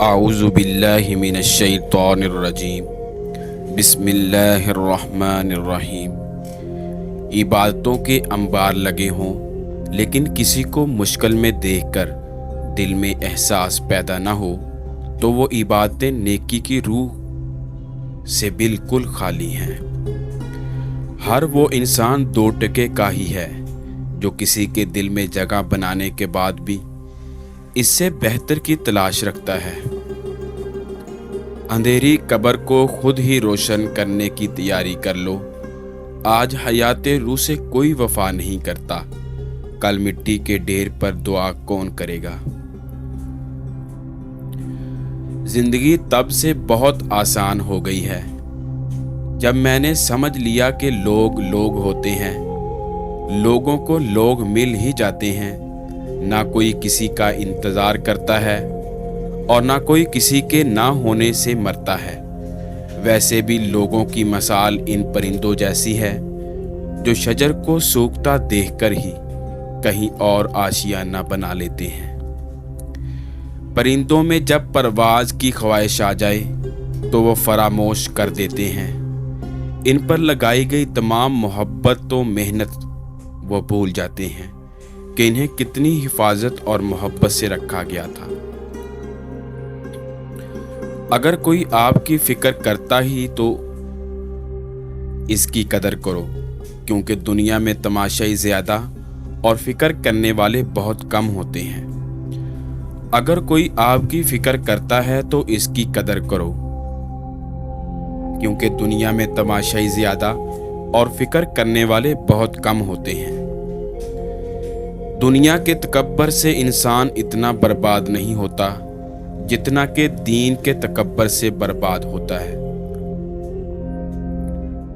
اعوذ باللہ من الشیطان الرجیم بسم اللہ الرحمن الرحیم۔ عبادتوں کے انبار لگے ہوں لیکن کسی کو مشکل میں دیکھ کر دل میں احساس پیدا نہ ہو تو وہ عبادتیں نیکی کی روح سے بالکل خالی ہیں۔ ہر وہ انسان دو ٹکے کا ہی ہے جو کسی کے دل میں جگہ بنانے کے بعد بھی اس سے بہتر کی تلاش رکھتا ہے۔ اندھیری قبر کو خود ہی روشن کرنے کی تیاری کر لو۔ آج حیات روح سے کوئی وفا نہیں کرتا، کل مٹی کے ڈھیر پر دعا کون کرے گا۔ زندگی تب سے بہت آسان ہو گئی ہے جب میں نے سمجھ لیا کہ لوگ لوگ ہوتے ہیں، لوگوں کو لوگ مل ہی جاتے ہیں۔ نہ کوئی کسی کا انتظار کرتا ہے اور نہ کوئی کسی کے نہ ہونے سے مرتا ہے۔ ویسے بھی لوگوں کی مثال ان پرندوں جیسی ہے جو شجر کو سوکھتا دیکھ کر ہی کہیں اور آشیانہ بنا لیتے ہیں۔ پرندوں میں جب پرواز کی خواہش آ جائے تو وہ فراموش کر دیتے ہیں۔ ان پر لگائی گئی تمام محبت و محنت وہ بھول جاتے ہیں کہ انہیں کتنی حفاظت اور محبت سے رکھا گیا تھا۔ اگر کوئی آپ کی فکر کرتا ہی تو اس کی قدر کرو، کیونکہ دنیا میں تماشائی زیادہ اور فکر کرنے والے بہت کم ہوتے ہیں۔ اگر کوئی آپ کی فکر کرتا ہے تو اس کی قدر کرو، کیونکہ دنیا میں تماشائی زیادہ اور فکر کرنے والے بہت کم ہوتے ہیں۔ دنیا کے تکبر سے انسان اتنا برباد نہیں ہوتا جتنا کہ دین کے تکبر سے برباد ہوتا ہے۔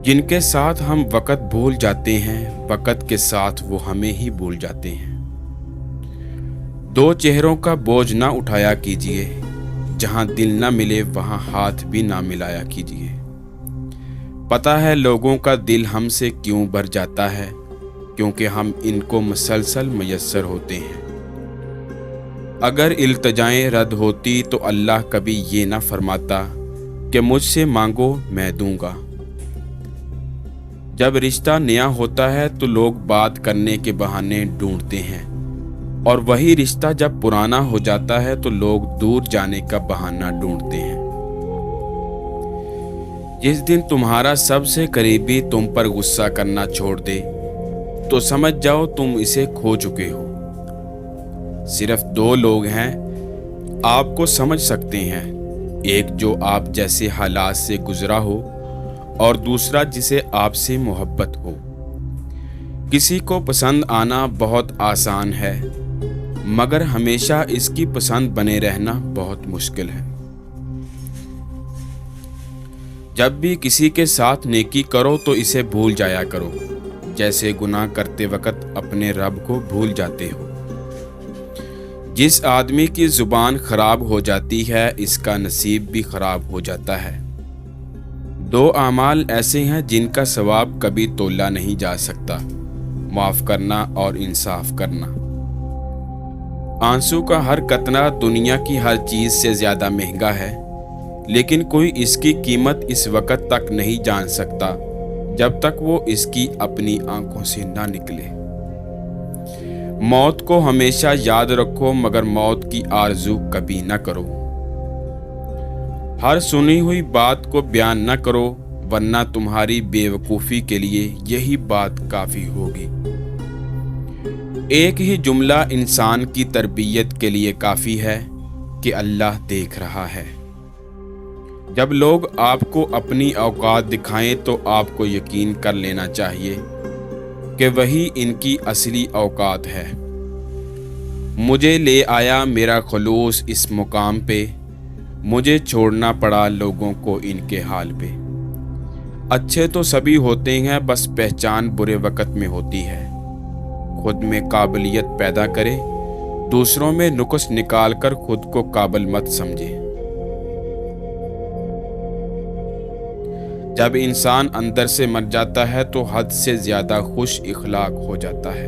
جن کے ساتھ ہم وقت بھول جاتے ہیں، وقت کے ساتھ وہ ہمیں ہی بھول جاتے ہیں۔ دو چہروں کا بوجھ نہ اٹھایا کیجیے، جہاں دل نہ ملے وہاں ہاتھ بھی نہ ملایا کیجیے۔ پتہ ہے لوگوں کا دل ہم سے کیوں بھر جاتا ہے، کیونکہ ہم ان کو مسلسل میسر ہوتے ہیں۔ اگر التجائیں رد ہوتی تو اللہ کبھی یہ نہ فرماتا کہ مجھ سے مانگو میں دوں گا۔ جب رشتہ نیا ہوتا ہے تو لوگ بات کرنے کے بہانے ڈھونڈتے ہیں، اور وہی رشتہ جب پرانا ہو جاتا ہے تو لوگ دور جانے کا بہانہ ڈھونڈتے ہیں۔ جس دن تمہارا سب سے قریبی تم پر غصہ کرنا چھوڑ دے تو سمجھ جاؤ تم اسے کھو چکے ہو۔ صرف دو لوگ ہیں آپ کو سمجھ سکتے ہیں، ایک جو آپ جیسے حالات سے گزرا ہو اور دوسرا جسے آپ سے محبت ہو۔ کسی کو پسند آنا بہت آسان ہے، مگر ہمیشہ اس کی پسند بنے رہنا بہت مشکل ہے۔ جب بھی کسی کے ساتھ نیکی کرو تو اسے بھول جایا کرو، جیسے گناہ کرتے وقت اپنے رب کو بھول جاتے ہو۔ جس آدمی کی زبان خراب ہو جاتی ہے اس کا نصیب بھی خراب ہو جاتا ہے۔ دو اعمال ایسے ہیں جن کا ثواب کبھی تولا نہیں جا سکتا، معاف کرنا اور انصاف کرنا۔ آنسو کا ہر قطرہ دنیا کی ہر چیز سے زیادہ مہنگا ہے، لیکن کوئی اس کی قیمت اس وقت تک نہیں جان سکتا جب تک وہ اس کی اپنی آنکھوں سے نہ نکلے۔ موت کو ہمیشہ یاد رکھو مگر موت کی آرزو کبھی نہ کرو۔ ہر سنی ہوئی بات کو بیان نہ کرو، ورنہ تمہاری بے وقوفی کے لیے یہی بات کافی ہوگی۔ ایک ہی جملہ انسان کی تربیت کے لیے کافی ہے کہ اللہ دیکھ رہا ہے۔ جب لوگ آپ کو اپنی اوقات دکھائیں تو آپ کو یقین کر لینا چاہیے کہ وہی ان کی اصلی اوقات ہے۔ مجھے لے آیا میرا خلوص اس مقام پہ، مجھے چھوڑنا پڑا لوگوں کو ان کے حال پہ۔ اچھے تو سبھی ہوتے ہیں، بس پہچان برے وقت میں ہوتی ہے۔ خود میں قابلیت پیدا کرے، دوسروں میں نقص نکال کر خود کو قابل مت سمجھے۔ جب انسان اندر سے مر جاتا ہے تو حد سے زیادہ خوش اخلاق ہو جاتا ہے۔